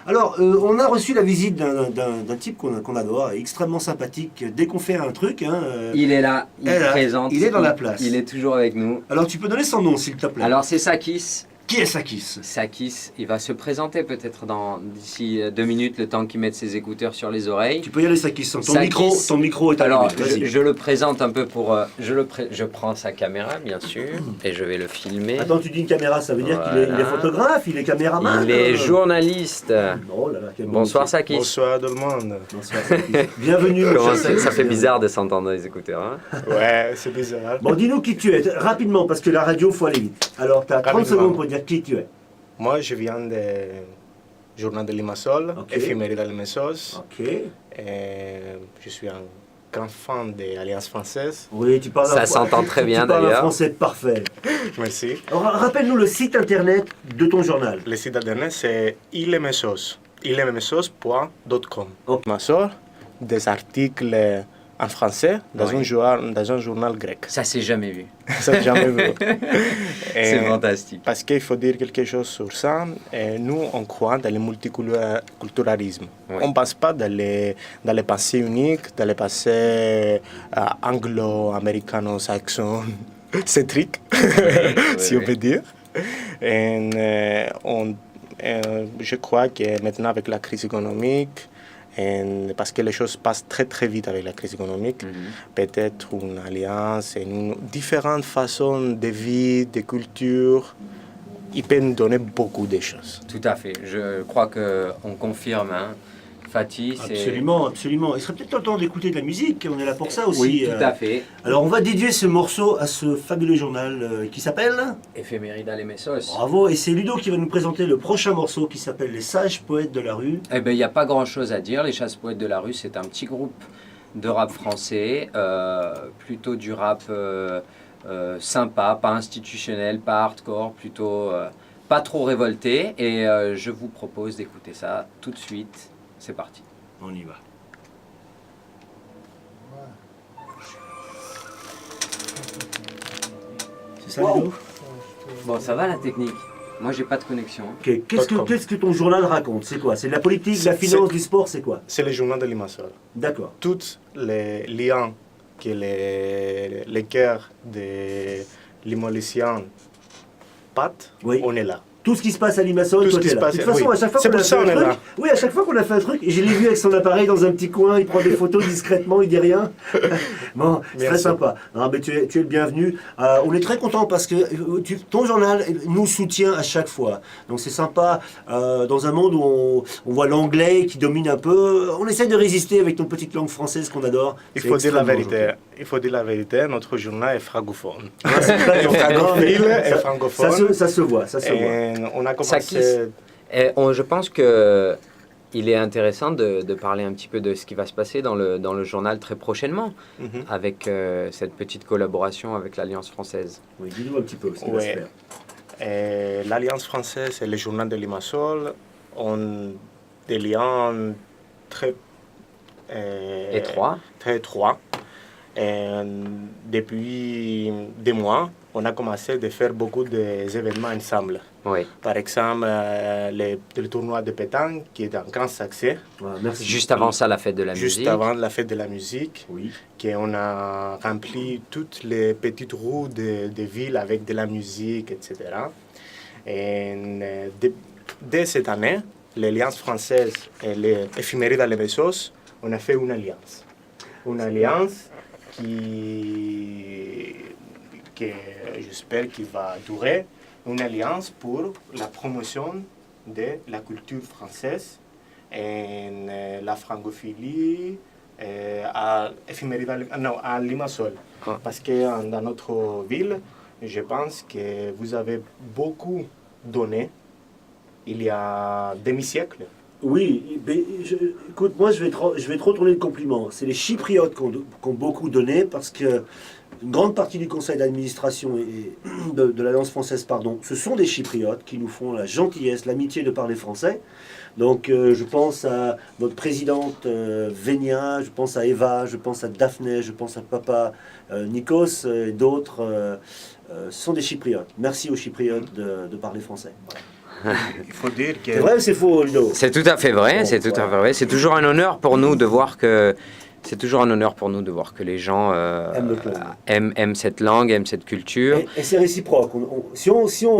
Alors, on a reçu la visite d'un type qu'on adore, extrêmement sympathique. Dès qu'on fait un truc, hein, Il est là, il est là, présente. il est dans la place. Il est toujours avec nous. Alors, tu peux donner son nom, s'il te plaît. Alors, c'est Sakis. Qui est Sakis? Sakis, il va se présenter peut-être d'ici 2 minutes, le temps qu'il mette ses écouteurs sur les oreilles. Tu peux y aller, Sakis. Ton Sakis, micro est allumé. Alors, Vas-y. je le présente un peu pour... je prends sa caméra, bien sûr, et je vais le filmer. Attends, tu dis une caméra, ça veut dire qu'il est, il est Voilà. photographe, il est caméraman. Il est journaliste. Oh là là, quel bon Bonsoir métier. Sakis. Bonsoir tout le monde. Bonsoir, Sakis. Bienvenue. mon Comment cher ça fait Sakis. bizarre de s'entendre dans les écouteurs. Hein. Ouais, c'est bizarre. Bon, dis-nous qui tu es, rapidement, parce que la radio, faut aller vite. Alors, tu as 30 Rapidement. secondes pour dire qui tu es. Moi, je viens du journal de Limassol, Ok. Éphéméride Limassol. Ok. Et je suis un grand fan de l'Alliance française. Oui, tu parles Ça un- s'entend très bien, tu parles un d'ailleurs. français parfait. Merci. Alors, rappelle-nous le site internet de ton journal. Le site internet, c'est ilemessos.com. Ok. Limassol, des articles en français dans, Ouais. dans un journal grec. Ça s'est jamais vu. Ça, j'ai jamais vu. C'est Et- fantastique. Parce qu'il faut dire quelque chose sur ça. Nous, on croit dans le multiculturalisme. Oui. On ne passe pas dans les pensées uniques, dans les pensées anglo-américano-saxon, cétriques, si on peut dire. Et, je crois que maintenant, avec la crise économique, parce que les choses passent très très vite avec la crise économique, peut-être une alliance, différentes façons de vie, de culture, il peut nous donner beaucoup de choses. Tout à fait. Je crois qu'on confirme. Hein. Fatih, c'est... Absolument, absolument. Il serait peut-être le temps d'écouter de la musique, on est là pour ça aussi. Oui, tout à fait. Alors, on va dédier ce morceau à ce fabuleux journal qui s'appelle... Éphéméride Limassol. Bravo, et c'est Ludo qui va nous présenter le prochain morceau qui s'appelle Les Sages Poètes de la Rue. Eh bien, il n'y a pas grand-chose à dire. Les Chasse Poètes de la Rue, c'est un petit groupe de rap français, plutôt du rap sympa, pas institutionnel, pas hardcore, plutôt pas trop révolté. Et je vous propose d'écouter ça tout de suite. C'est parti. On y va. C'est ça, Ludo? Bon, ça va la technique. Moi, j'ai pas de connexion. Ok, qu'est-ce que ton journal raconte? C'est quoi? C'est de la politique, de la C'est- finance, du sport, c'est quoi? C'est le journal de Limassol. D'accord. Tous les liens que les cœurs des Limolliciens patent, Oui. on est là. Tout ce qui se passe à Limassol, Tout ce toi qui t'es se là. passe, De toute façon, oui. à chaque fois C'est qu'on a pour fait ça un on est truc, là. oui, à chaque fois qu'on a fait un truc, et je l'ai vu avec son appareil dans un petit coin, il prend des photos discrètement, il dit rien. Bon, c'est très Merci. sympa. Non, mais tu es le bienvenu. On est très content parce que ton journal nous soutient à chaque fois. Donc c'est sympa. Dans un monde où on voit l'anglais qui domine un peu, on essaie de résister avec notre petite langue française qu'on adore. Il C'est faut dire la extrêmement vérité. gentil. Il faut dire la vérité, notre journal est francophone. Ah, c'est très gentil. Francophile Non, mais et ça- francophone. Ça se voit, ça se voit. Et on a commencé. Sakis. Et je pense que il est intéressant de parler un petit peu de ce qui va se passer dans le journal très prochainement, Mhm. avec cette petite collaboration avec l'Alliance française. Oui, dis-nous un petit peu ce qui va se Ouais. faire. L'Alliance française et le journal de Limassol ont des liens très Étroit. Très étroits. Et depuis des mois, on a commencé à faire beaucoup d'événements ensemble. Oui. Par exemple, le tournoi de pétanque qui est un grand succès, Voilà, merci. Juste avant ça, la fête de la juste musique. avant la fête de la musique, Oui. qu'on a rempli toutes les petites rues de ville avec de la musique, etc. Et dès cette année, l'Alliance française et l'Éphéméride à Lemesos, on a fait une alliance. Une alliance que j'espère qu'il va durer, une alliance pour la promotion de la culture française et la francophilie à à Limassol. Ah. Parce que dans notre ville, je pense que vous avez beaucoup donné il y a demi-siècle. Oui, mais écoute, moi je vais te retourner le compliment. C'est les Chypriotes qui ont beaucoup donné parce que une grande partie du conseil d'administration et de l'Alliance française, pardon, ce sont des Chypriotes qui nous font la gentillesse, l'amitié de parler français. Donc je pense à notre présidente Vénia, je pense à Eva, je pense à Daphné, je pense à papa Nikos et d'autres. Ce sont des Chypriotes. Merci aux Chypriotes de parler français. Voilà. Il faut dire que C'est vrai ou c'est faux, Ludo? C'est tout à fait vrai, Bon, c'est tout à voilà. fait vrai. C'est toujours un honneur pour nous de voir que les gens Aiment le club. aiment cette langue, aiment cette culture. Et c'est réciproque. Si on